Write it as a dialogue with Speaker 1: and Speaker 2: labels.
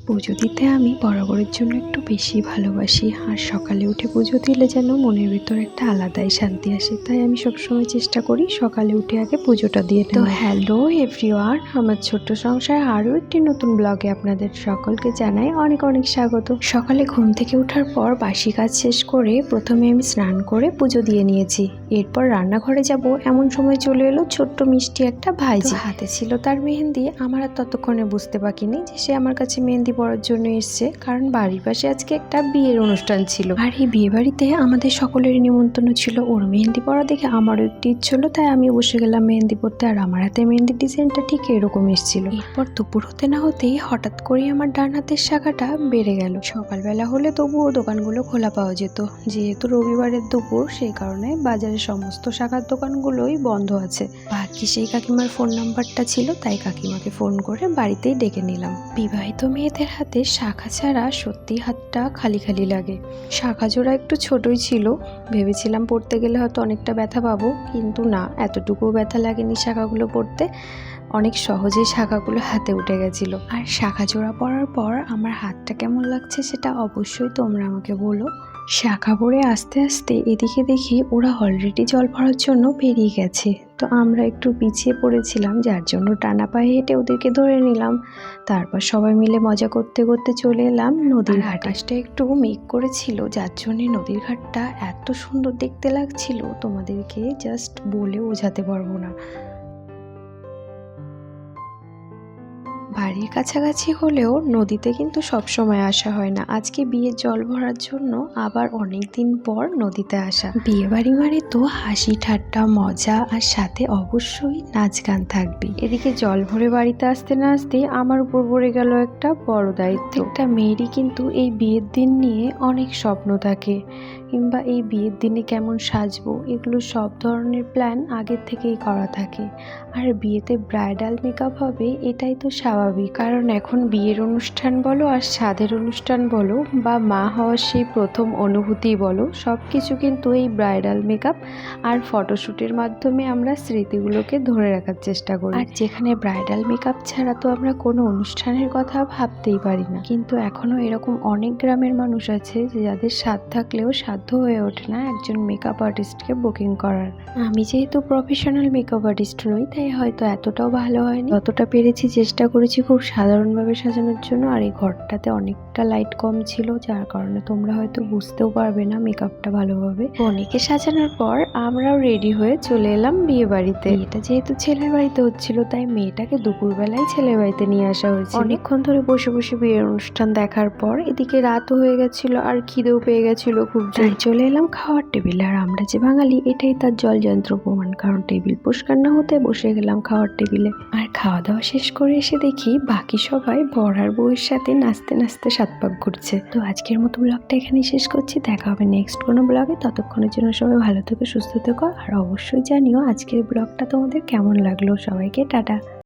Speaker 1: পুজো দিতে আমি বরাবরের জন্য একটু বেশি ভালোবাসি, আর সকালে উঠে পুজো দিলে যেন মনের ভিতর একটা আলাদাই শান্তি আসে। তাই আমি সবসময় চেষ্টা করি সকালে উঠে আগে পুজোটা দিয়ে নেওয়ার। তো হ্যালো এভরিওয়ান, আমার ছোট্ট সংসার আরও একটি নতুন ব্লগে আপনাদের সকলকে জানাই অনেক অনেক স্বাগত। সকালে ঘুম থেকে ওঠার পর বাসি কাজ শেষ করে প্রথমে আমি স্নান করে পুজো দিয়ে নিয়েছি। এরপর রান্নাঘরে যাব এমন সময় চলে এলো ছোট্ট মিষ্টি একটা ভাইজি। হাতে ছিল তার মেহেন্দি। আমার আর ততক্ষণে বুঝতে বাকিনি যে সে আমার কাছে মেহেন্দি পড়ার জন্য এসছে, কারণ বাড়ির পাশে আজকে একটা বিয়ের অনুষ্ঠান ছিল, আর এই বিয়ে বাড়িতে আমাদের সকলেরই নিমন্ত্রণ ছিল। ওর মেহেন্দি পড়া দেখে আমারও একটু ইচ্ছে হলো, তাই আমি বসে গেলাম মেহেন্দি পড়তে। আর আমার হাতে মেহেন্দির ডিজাইনটা ঠিক এরকম এসেছিল। এরপর দুপুর হতে না হতেই হঠাৎ করে আমার ডান হাতের শাখাটা বেড়ে গেল। সকালবেলা হলে তবুও দোকানগুলো খোলা পাওয়া যেত, যেহেতু রবিবারের দুপুর সেই কারণে বাজারের সমস্ত শাখার দোকানগুলোই বন্ধ আছে। বাকি সেই কাকিমার ফোন নাম্বারটা ছিল, তাই কাকিমাকে ফোন করে বাড়িতেই ডেকে নিলাম। বিবাহিত মেয়েদের হাতে শাখা ছাড়া সত্যি হাতটা খালি খালি লাগে। শাখা জোড়া একটু ছোটই ছিল, ভেবেছিলাম পড়তে গেলে হয়তো অনেকটা ব্যথা পাবো, কিন্তু না, এতটুকুও ব্যথা লাগেনি শাখাগুলো পড়তে। অনেক সহজেই শাখাগুলো হাতে উঠে গেছিলো। আর শাখা জোড়া পরার পর আমার হাতটা কেমন লাগছে সেটা অবশ্যই তোমরা আমাকে বলো। শাখা পরে আস্তে আস্তে এদিকে দেখি ওরা অলরেডি জল ভরার জন্য বেরিয়ে গেছে। তো আমরা একটু পিছিয়ে পড়েছিলাম, যার জন্য টানা পায়ে হেঁটে ওদেরকে ধরে নিলাম। তারপর সবাই মিলে মজা করতে করতে চলে এলাম নদীর ঘাটে। আকাশটা একটু মেঘ করেছিল, যার জন্য নদীর ঘাটটা এত সুন্দর দেখতে লাগছিল তোমাদেরকে জাস্ট বলে বোঝাতে পারবো না। বাড়ির কাছাকাছি হলেও নদীতে কিন্তু সবসময় আসা হয় না। আজকে বিয়ের জল ভরার জন্য আবার অনেক দিন পর নদীতে আসা। বিয়ে বাড়ি মানে তো হাসি ঠাট্টা মজা, আর সাথে অবশ্যই নাচ গান থাকবে। এদিকে জল ভরে বাড়িতে আসতে না আসতে আমার উপর পড়ে গেল একটা বড় দায়িত্ব। একটা মেয়েরই কিন্তু এই বিয়ের দিন নিয়ে অনেক স্বপ্ন থাকে, কিংবা এই বিয়ের দিনে কেমন সাজবো, এগুলো সব ধরনের প্ল্যান আগের থেকেই করা থাকে। আর বিয়েতে ব্রাইডাল মেকআপ হবে এটাই তো স্বাভাবিক, কারণ এখন বিয়ের অনুষ্ঠান বলো আর সাধের অনুষ্ঠান বলো বা মা হওয়ার সেই প্রথম অনুভূতি বলো, সব কিছু কিন্তু এই ব্রাইডাল মেকআপ আর ফটোশ্যুটের মাধ্যমে আমরা স্মৃতিগুলোকে ধরে রাখার চেষ্টা করি। আর যেখানে ব্রাইডাল মেকআপ ছাড়া তো আমরা কোনো অনুষ্ঠানের কথা ভাবতেই পারি না। কিন্তু এখনও এরকম অনেক গ্রামের মানুষ আছে যাদের স্বাদ থাকলেও সাধ্য হয়ে ওঠে না একজন মেকআপ আর্টিস্টকে বুকিং করার। আমি যেহেতু প্রফেশনাল মেকআপ আর্টিস্ট নই, তাই হয়তো এতটাও ভালো হয়নি। যতটা পেরেছি চেষ্টা করেছি খুব সাধারণভাবে সাজানোর জন্য। আর এই ঘরটাতে অনেকটা লাইট কম ছিল, যার কারণে তোমরা হয়তো বুঝতেও পারবে না মেকআপটা ভালোভাবে। অনেকে সাজানোর পর আমরাও রেডি হয়ে চলে এলাম বিয়ে বাড়িতে। এটা যেহেতু ছেলের বাড়িতে হচ্ছিল, তাই মেয়েটাকে দুপুরবেলায় ছেলের বাড়িতে নিয়ে আসা হয়েছে। অনেকক্ষণ ধরে বসে বসে বিয়ের অনুষ্ঠান দেখার পর এদিকে রাতও হয়ে গেছিল, আর খিদেও পেয়ে গেছিল খুব জোর। চলে এলাম খাওয়ার টেবিলে। আর আমরা যে বাঙালি এটাই তার জলযন্ত্র প্রমাণ, কারণ টেবিল পরিষ্কার না হতে বসে গেলাম খাওয়ার টেবিলে। আর খাওয়া দাওয়া শেষ করে এসে দেখি বাকি সবাই বর আর বউয়ের সাথে নাচতে নাচতে সাত পাক ঘুরছে। তো আজকের মতো ব্লগটা এখানেই শেষ করছি। দেখা হবে নেক্সট কোনো ব্লগে। ততক্ষণের জন্য সবাই ভালো থেকো, সুস্থ থেকো, আর অবশ্যই জানিও আজকের ব্লগটা তোমাদের কেমন লাগলো। সবাইকে টাটা।